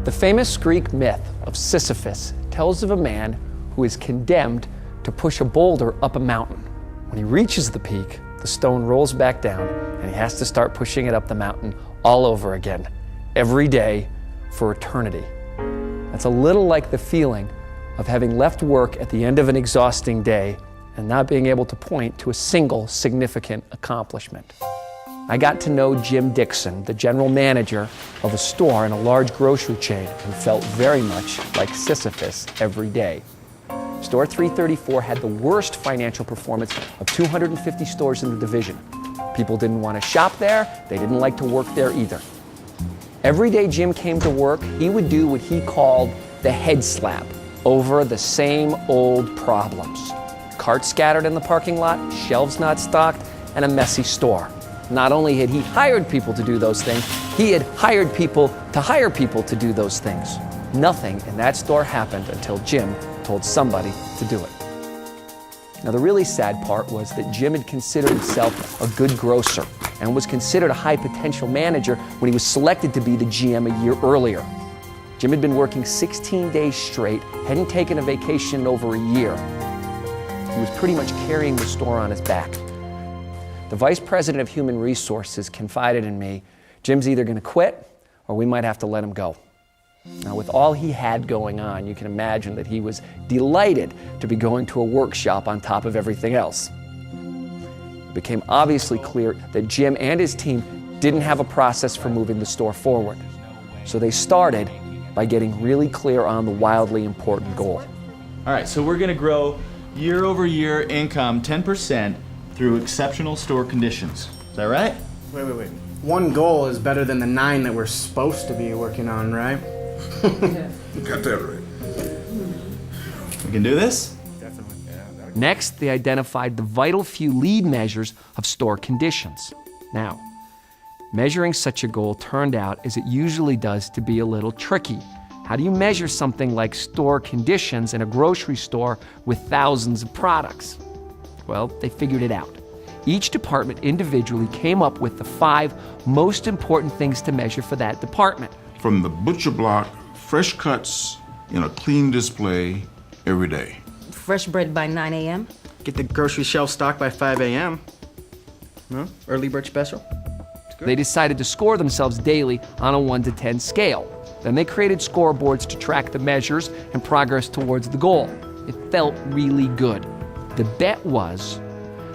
The famous Greek myth of Sisyphus tells of a man who is condemned to push a boulder up a mountain. When he reaches the peak, the stone rolls back down and he has to start pushing it up the mountain all over again, every day for eternity. That's a little like the feeling of having left work at the end of an exhausting day and not being able to point to a single significant accomplishment. I got to know Jim Dixon, the general manager of a store in a large grocery chain, and felt very much like Sisyphus every day. Store 334 had the worst financial performance of 250 stores in the division. People didn't want to shop there, they didn't like to work there either. Every day Jim came to work, he would do what he called the head slap over the same old problems. Carts scattered in the parking lot, shelves not stocked, and a messy store. Not only had he hired people to do those things, he had hired people to hire people to do those things. Nothing in that store happened until Jim told somebody to do it. Now, the really sad part was that Jim had considered himself a good grocer and was considered a high potential manager when he was selected to be the GM a year earlier. Jim had been working 16 days straight, hadn't taken a vacation in over a year. He was pretty much carrying the store on his back. The vice president of human resources confided in me, Jim's either going to quit or we might have to let him go. Now, with all he had going on, you can imagine that he was delighted to be going to a workshop on top of everything else. It became obviously clear that Jim and his team didn't have a process for moving the store forward. So they started by getting really clear on the wildly important goal. All right, so we're going to grow year-over-year income 10% through exceptional store conditions. Is that right? Wait. One goal is better than the 9 that we're supposed to be working on, right? Got that right. We can do this? Definitely. Next, they identified the vital few lead measures of store conditions. Now, measuring such a goal turned out, as it usually does, to be a little tricky. How do you measure something like store conditions in a grocery store with thousands of products? Well, they figured it out. Each department individually came up with the 5 most important things to measure for that department. From the butcher block, fresh cuts in a clean display every day. Fresh bread by 9 a.m. Get the grocery shelf stocked by 5 a.m. No? Early bird special? They decided to score themselves daily on a 1 to 10 scale. Then they created scoreboards to track the measures and progress towards the goal. It felt really good. The bet was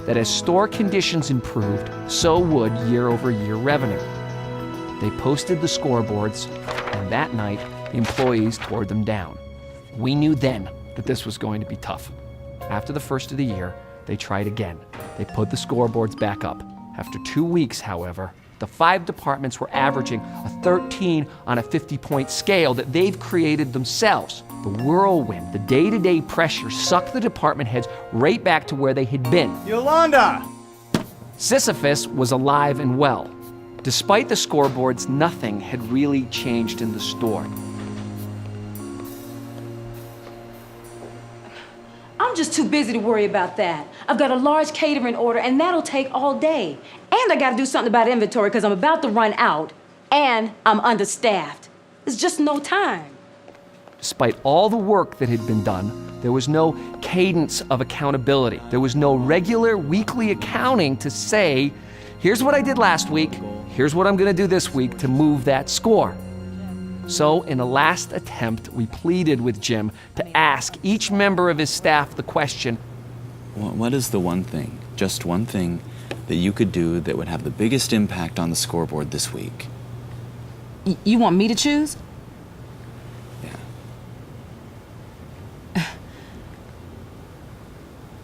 that as store conditions improved, so would year-over-year revenue. They posted the scoreboards, and that night, the employees tore them down. We knew then that this was going to be tough. After the first of the year, they tried again. They put the scoreboards back up. After 2 weeks, however, the 5 departments were averaging a 13 on a 50-point scale that they've created themselves. The whirlwind, the day-to-day pressure sucked the department heads right back to where they had been. Yolanda! Sisyphus was alive and well. Despite the scoreboards, nothing had really changed in the store. I'm just too busy to worry about that. I've got a large catering order, and that'll take all day. And I gotta do something about inventory because I'm about to run out, and I'm understaffed. There's just no time. Despite all the work that had been done, there was no cadence of accountability. There was no regular weekly accounting to say, here's what I did last week, here's what I'm gonna do this week to move that score. So in a last attempt, we pleaded with Jim to ask each member of his staff the question, what is the one thing, just one thing, that you could do that would have the biggest impact on the scoreboard this week? You want me to choose? Yeah.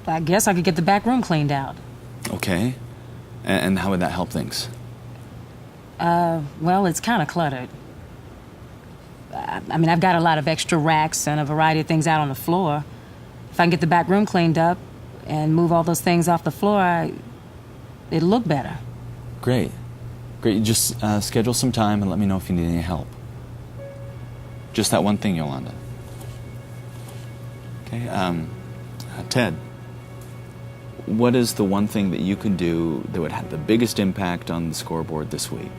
I guess I could get the back room cleaned out. Okay. And how would that help things? Well, it's kind of cluttered. I mean, I've got a lot of extra racks and a variety of things out on the floor. If I can get the back room cleaned up and move all those things off the floor, it'll look better. Great. You just schedule some time and let me know if you need any help. Just that one thing, Yolanda. Okay, Ted, what is the one thing that you can do that would have the biggest impact on the scoreboard this week?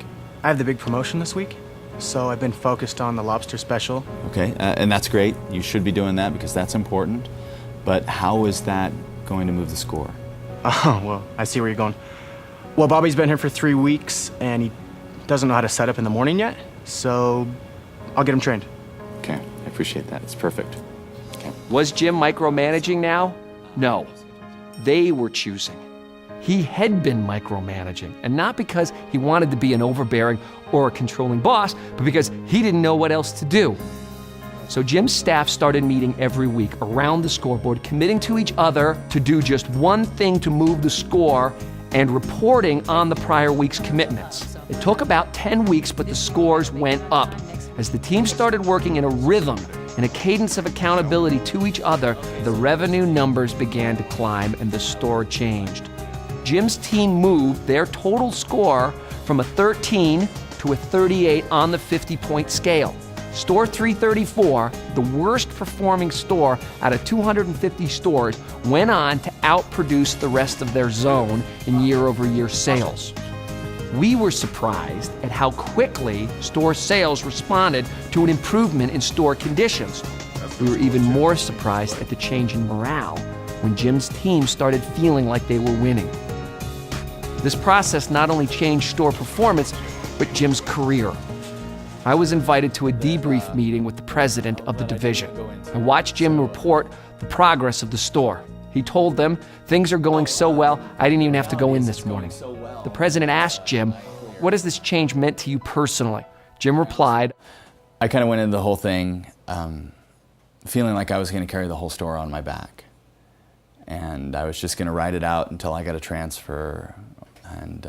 I have the big promotion this week. so I've been focused on the lobster special. Okay, and that's great. You should be doing that because that's important. But how is that going to move the score? Oh, well, I see where you're going. Well, Bobby's been here for 3 weeks, and he doesn't know how to set up in the morning yet, so I'll get him trained. Okay, I appreciate that. It's perfect. Okay. Was Jim micromanaging now? No. They were choosing. He had been micromanaging, and not because he wanted to be an overbearing or a controlling boss, but because he didn't know what else to do. So Jim's staff started meeting every week around the scoreboard, committing to each other to do just one thing to move the score and reporting on the prior week's commitments. It took about 10 weeks, but the scores went up. As the team started working in a rhythm and a cadence of accountability to each other, the revenue numbers began to climb and the store changed. Jim's team moved their total score from a 13 to a 38 on the 50-point scale. Store 334, the worst performing store out of 250 stores, went on to outproduce the rest of their zone in year-over-year sales. We were surprised at how quickly store sales responded to an improvement in store conditions. We were even more surprised at the change in morale when Jim's team started feeling like they were winning. This process not only changed store performance, but Jim's career. I was invited to a debrief meeting with the president of the division. I watched Jim report the progress of the store. He told them, "Things are going so well, I didn't even have to go in this morning." The president asked Jim, "What has this change meant to you personally?" Jim replied, I kind of went into the whole thing feeling like I was going to carry the whole store on my back. And I was just going to ride it out until I got a transfer. And,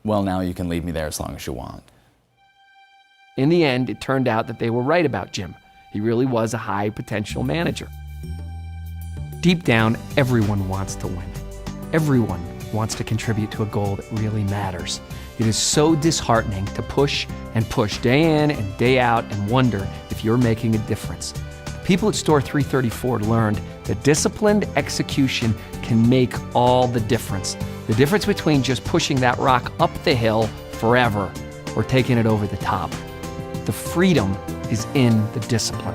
well, now you can leave me there as long as you want. In the end, it turned out that they were right about Jim. He really was a high potential manager. Deep down, everyone wants to win. Everyone wants to contribute to a goal that really matters. It is so disheartening to push and push day in and day out and wonder if you're making a difference. The people at Store 334 learned that disciplined execution can make all the difference. The difference between just pushing that rock up the hill forever or taking it over the top. The freedom is in the discipline.